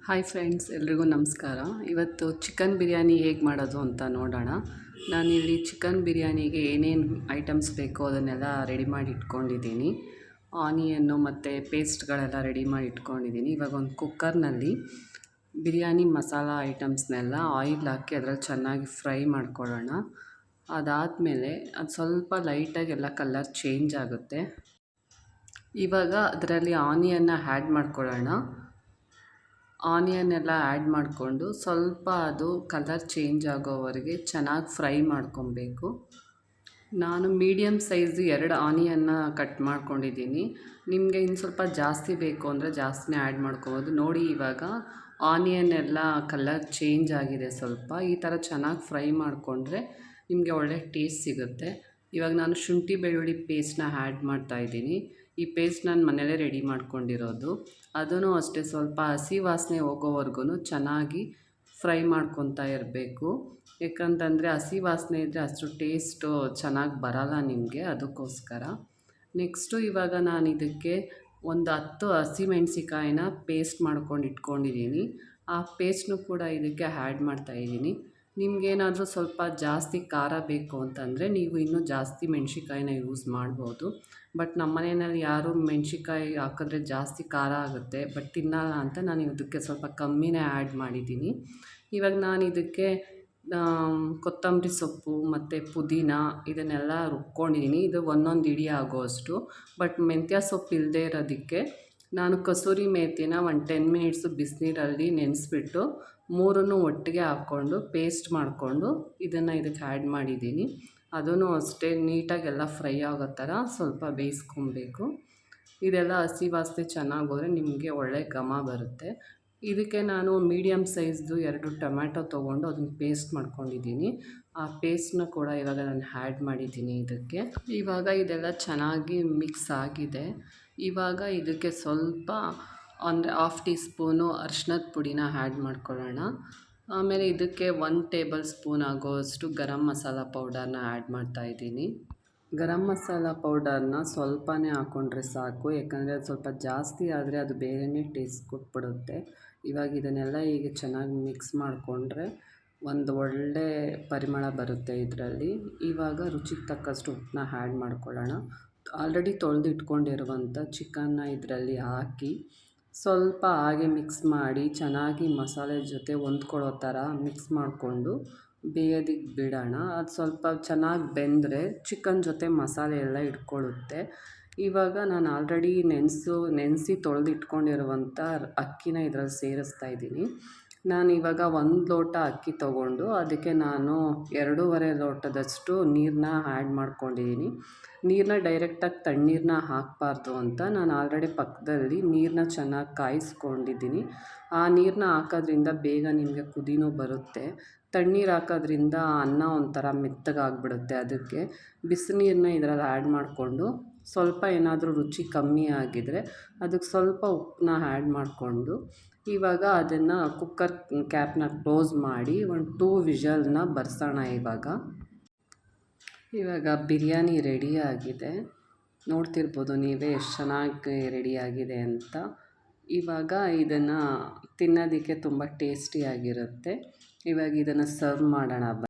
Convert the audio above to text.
Hi friends, ಎಲ್ರಿಗೂ ನಮಸ್ಕಾರ. ಇವತ್ತು ಚಿಕನ್ ಬಿರಿಯಾನಿ ಹೇಗೆ ಮಾಡೋದು ಅಂತ ನೋಡೋಣ. ನಾನಿಲ್ಲಿ ಚಿಕನ್ ಬಿರಿಯಾನಿಗೆ ಏನೇನು ಐಟಮ್ಸ್ ಬೇಕೋ ಅದನ್ನೆಲ್ಲ ರೆಡಿ ಮಾಡಿ ಇಟ್ಕೊಂಡಿದ್ದೀನಿ. ಆನಿಯನ್ನು ಮತ್ತು ಪೇಸ್ಟ್ಗಳೆಲ್ಲ ರೆಡಿ ಮಾಡಿ ಇಟ್ಕೊಂಡಿದ್ದೀನಿ. ಇವಾಗ ಒಂದು ಕುಕ್ಕರ್ನಲ್ಲಿ ಬಿರಿಯಾನಿ ಮಸಾಲ ಐಟಮ್ಸ್ನೆಲ್ಲ ಆಯಿಲ್ ಹಾಕಿ ಅದರಲ್ಲಿ ಚೆನ್ನಾಗಿ ಫ್ರೈ ಮಾಡ್ಕೊಳ್ಳೋಣ. ಅದಾದಮೇಲೆ ಅದು ಸ್ವಲ್ಪ ಲೈಟಾಗಿ ಎಲ್ಲ ಕಲರ್ ಚೇಂಜ್ ಆಗುತ್ತೆ. ಇವಾಗ ಅದರಲ್ಲಿ ಆನಿಯನ್ನ ಆ್ಯಡ್ ಮಾಡ್ಕೊಳ್ಳೋಣ. ಆನಿಯನ್ ಎಲ್ಲ ಆ್ಯಡ್ ಮಾಡಿಕೊಂಡು ಸ್ವಲ್ಪ ಅದು ಕಲರ್ ಚೇಂಜ್ ಆಗೋವರೆಗೆ ಚೆನ್ನಾಗಿ ಫ್ರೈ ಮಾಡ್ಕೊಬೇಕು. ನಾನು ಮೀಡಿಯಮ್ ಸೈಜ್ 2 ಆನಿಯನ್ನ ಕಟ್ ಮಾಡ್ಕೊಂಡಿದ್ದೀನಿ. ನಿಮಗೆ ಇನ್ನು ಸ್ವಲ್ಪ ಜಾಸ್ತಿ ಬೇಕು ಅಂದರೆ ಜಾಸ್ತಿನೇ ಆ್ಯಡ್ ಮಾಡ್ಕೋಬೋದು. ನೋಡಿ, ಇವಾಗ ಆನಿಯನ್ ಎಲ್ಲ ಕಲರ್ ಚೇಂಜ್ ಆಗಿದೆ. ಸ್ವಲ್ಪ ಈ ಥರ ಚೆನ್ನಾಗಿ ಫ್ರೈ ಮಾಡಿಕೊಂಡ್ರೆ ನಿಮಗೆ ಒಳ್ಳೆ ಟೇಸ್ಟ್ ಸಿಗುತ್ತೆ. ಇವಾಗ ನಾನು ಶುಂಠಿ ಬೆಳ್ಳುಳ್ಳಿ ಪೇಸ್ಟ್ನ ಆ್ಯಡ್ ಮಾಡ್ತಾಯಿದ್ದೀನಿ. ಈ ಪೇಸ್ಟ್ ನಾನು ಮನೆಯಲ್ಲೇ ರೆಡಿ ಮಾಡ್ಕೊಂಡಿರೋದು. ಅದೂ ಅಷ್ಟೇ, ಸ್ವಲ್ಪ ಹಸಿ ವಾಸನೆ ಹೋಗೋವರೆಗೂ ಚೆನ್ನಾಗಿ ಫ್ರೈ ಮಾಡ್ಕೊತಾ ಇರಬೇಕು. ಯಾಕಂತಂದರೆ ಹಸಿ ವಾಸನೆ ಇದ್ದರೆ ಅಷ್ಟು ಟೇಸ್ಟು ಚೆನ್ನಾಗಿ ಬರೋಲ್ಲ ನಿಮಗೆ, ಅದಕ್ಕೋಸ್ಕರ. ನೆಕ್ಸ್ಟು ಇವಾಗ ನಾನು ಇದಕ್ಕೆ ಒಂದು 10 ಹಸಿಮೆಣ್ಸಿಕಾಯಿನ ಪೇಸ್ಟ್ ಮಾಡ್ಕೊಂಡು ಇಟ್ಕೊಂಡಿದ್ದೀನಿ. ಆ ಪೇಸ್ಟ್ನು ಕೂಡ ಇದಕ್ಕೆ ಆ್ಯಡ್ ಮಾಡ್ತಾಯಿದ್ದೀನಿ. ನಿಮಗೇನಾದರೂ ಸ್ವಲ್ಪ ಜಾಸ್ತಿ ಖಾರ ಬೇಕು ಅಂತಂದರೆ ನೀವು ಇನ್ನೂ ಜಾಸ್ತಿ ಮೆಣ್ಸಿಕಾಯಿನ ಯೂಸ್ ಮಾಡ್ಬೋದು. ಬಟ್ ನಮ್ಮ ಮನೆಯಲ್ಲಿ ಯಾರೂ ಮೆಣ್ಸಿಕಾಯಿ ಹಾಕಿದ್ರೆ ಜಾಸ್ತಿ ಖಾರ ಆಗುತ್ತೆ, ಬಟ್ ತಿನ್ನಲ್ಲ ಅಂತ ನಾನು ಇದಕ್ಕೆ ಸ್ವಲ್ಪ ಕಮ್ಮಿನೇ ಆ್ಯಡ್ ಮಾಡಿದ್ದೀನಿ. ಇವಾಗ ನಾನು ಇದಕ್ಕೆ ಕೊತ್ತಂಬರಿ ಸೊಪ್ಪು ಮತ್ತು ಪುದೀನ ಇದನ್ನೆಲ್ಲ ರುಬ್ಕೊಂಡಿದ್ದೀನಿ. ಇದು ಒಂದೊಂದು ಇಡಿ ಆಗೋವಷ್ಟು. ಬಟ್ ಮೆಂತ್ಯ ಸೊಪ್ಪು ಇಲ್ಲದೇ ಇರೋದಕ್ಕೆ ನಾನು ಕಸೂರಿ ಮೇಥಿನ ಒಂದು 10 ಮಿನಿಟ್ಸು ಬಿಸಿನೀರಲ್ಲಿ ನೆನೆಸ್ಬಿಟ್ಟು 3 ಒಟ್ಟಿಗೆ ಹಾಕ್ಕೊಂಡು ಪೇಸ್ಟ್ ಮಾಡಿಕೊಂಡು ಇದನ್ನು ಇದಕ್ಕೆ ಆ್ಯಡ್ ಮಾಡಿದ್ದೀನಿ. ಅದೂ ಅಷ್ಟೇ, ನೀಟಾಗೆಲ್ಲ ಫ್ರೈ ಆಗೋ ಥರ ಸ್ವಲ್ಪ ಬೇಯಿಸ್ಕೊಬೇಕು. ಇದೆಲ್ಲ ಹಸಿ ವಾಸನೆ ಚೆನ್ನಾಗಿ ಹೋದರೆ ನಿಮಗೆ ಒಳ್ಳೆ ಘಮ ಬರುತ್ತೆ. ಇದಕ್ಕೆ ನಾನು ಮೀಡಿಯಮ್ ಸೈಜ್ದು 2 ಟೊಮ್ಯಾಟೊ ತೊಗೊಂಡು ಅದನ್ನು ಪೇಸ್ಟ್ ಮಾಡ್ಕೊಂಡಿದ್ದೀನಿ. ಆ ಪೇಸ್ಟ್ನ ಕೂಡ ಇವಾಗ ನಾನು ಆ್ಯಡ್ ಮಾಡಿದ್ದೀನಿ ಇದಕ್ಕೆ. ಇವಾಗ ಇದೆಲ್ಲ ಚೆನ್ನಾಗಿ ಮಿಕ್ಸ್ ಆಗಿದೆ. ಇವಾಗ ಇದಕ್ಕೆ ಸ್ವಲ್ಪ ಅಂದರೆ 1/2 ಟೀ ಸ್ಪೂನು ಅರಿಶಿನದ ಪುಡಿನ ಆ್ಯಡ್ ಮಾಡ್ಕೊಳ್ಳೋಣ. ಆಮೇಲೆ ಇದಕ್ಕೆ 1 ಟೇಬಲ್ ಸ್ಪೂನ್ ಆಗೋವಷ್ಟು ಗರಂ ಮಸಾಲ ಪೌಡರ್ನ ಆ್ಯಡ್ ಮಾಡ್ತಾಯಿದ್ದೀನಿ. ಗರಂ ಮಸಾಲ ಪೌಡರ್ನ ಸ್ವಲ್ಪನೇ ಹಾಕ್ಕೊಂಡ್ರೆ ಸಾಕು, ಯಾಕಂದರೆ ಅದು ಸ್ವಲ್ಪ ಜಾಸ್ತಿ ಆದರೆ ಅದು ಬೇರೆಯೇ ಟೇಸ್ಟ್ ಕೊಟ್ಬಿಡುತ್ತೆ. ಇವಾಗ ಇದನ್ನೆಲ್ಲ ಈಗ ಚೆನ್ನಾಗಿ ಮಿಕ್ಸ್ ಮಾಡಿಕೊಂಡ್ರೆ ಒಂದು ಒಳ್ಳೆ ಪರಿಮಳ ಬರುತ್ತೆ ಇದರಲ್ಲಿ. ಇವಾಗ ರುಚಿಗೆ ತಕ್ಕಷ್ಟು ಉಪ್ಪನ್ನ ಆ್ಯಡ್ ಮಾಡ್ಕೊಳ್ಳೋಣ. ಆಲ್ರೆಡಿ ತೊಳೆದು ಇಟ್ಕೊಂಡಿರುವಂಥ ಚಿಕನ್ನ ಇದರಲ್ಲಿ ಹಾಕಿ ಸ್ವಲ್ಪ ಹಾಗೆ ಮಿಕ್ಸ್ ಮಾಡಿ ಚೆನ್ನಾಗಿ ಮಸಾಲೆ ಜೊತೆ ಹೊಂದ್ಕೊಳ್ಳೋ ಥರ ಮಿಕ್ಸ್ ಮಾಡಿಕೊಂಡು ಬೇಯೋದಕ್ಕೆ ಬಿಡೋಣ. ಅದು ಸ್ವಲ್ಪ ಚೆನ್ನಾಗಿ ಬೆಂದರೆ ಚಿಕನ್ ಜೊತೆ ಮಸಾಲೆ ಎಲ್ಲ ಇಟ್ಕೊಳ್ಳುತ್ತೆ. ಇವಾಗ ನಾನು ಆಲ್ರೆಡಿ ನೆನೆಸಿ ತೊಳೆದು ಇಟ್ಕೊಂಡಿರುವಂಥ ಅಕ್ಕಿನ ಇದರಲ್ಲಿ ಸೇರಿಸ್ತಾ ಇದ್ದೀನಿ. ನಾನು ಇವಾಗ 1 ಲೋಟ ಅಕ್ಕಿ ತೊಗೊಂಡು ಅದಕ್ಕೆ ನಾನು 2.5 ಲೋಟದಷ್ಟು ನೀರನ್ನ ಆ್ಯಡ್ ಮಾಡ್ಕೊಂಡಿದ್ದೀನಿ. ನೀರನ್ನ ಡೈರೆಕ್ಟಾಗಿ ತಣ್ಣೀರನ್ನ ಹಾಕಬಾರ್ದು ಅಂತ ನಾನು ಆಲ್ರೆಡಿ ಪಕ್ಕದಲ್ಲಿ ನೀರನ್ನ ಚೆನ್ನಾಗಿ ಕಾಯಿಸ್ಕೊಂಡಿದ್ದೀನಿ. ಆ ನೀರನ್ನ ಹಾಕೋದ್ರಿಂದ ಬೇಗ ನಿಮಗೆ ಕುದಿನೂ ಬರುತ್ತೆ. ತಣ್ಣೀರು ಹಾಕೋದ್ರಿಂದ ಅನ್ನ ಒಂಥರ ಮೆತ್ತಗಾಗ್ಬಿಡುತ್ತೆ. ಅದಕ್ಕೆ ಬಿಸಿನೀರನ್ನ ಇದರಲ್ಲಿ ಆ್ಯಡ್ ಮಾಡಿಕೊಂಡು ಸ್ವಲ್ಪ ಏನಾದರೂ ರುಚಿ ಕಮ್ಮಿ ಆಗಿದ್ದರೆ ಅದಕ್ಕೆ ಸ್ವಲ್ಪ ಉಪ್ಪನ್ನ ಆ್ಯಡ್ ಮಾಡಿಕೊಂಡು ಇವಾಗ ಅದನ್ನು ಕುಕ್ಕರ್ ಕ್ಯಾಪ್ನ ಕ್ಲೋಸ್ ಮಾಡಿ ಒಂದು 2 ವಿಷಲ್ನ ಬರ್ಸೋಣ. ಇವಾಗ ಬಿರಿಯಾನಿ ರೆಡಿಯಾಗಿದೆ. ನೋಡ್ತಿರ್ಬೋದು ನೀವೇ ಎಷ್ಟು ಚೆನ್ನಾಗಿ ರೆಡಿಯಾಗಿದೆ ಅಂತ. ಇವಾಗ ಇದನ್ನು ತಿನ್ನೋದಕ್ಕೆ ತುಂಬ ಟೇಸ್ಟಿಯಾಗಿರುತ್ತೆ. ಇವಾಗ ಇದನ್ನು ಸರ್ವ್ ಮಾಡೋಣ.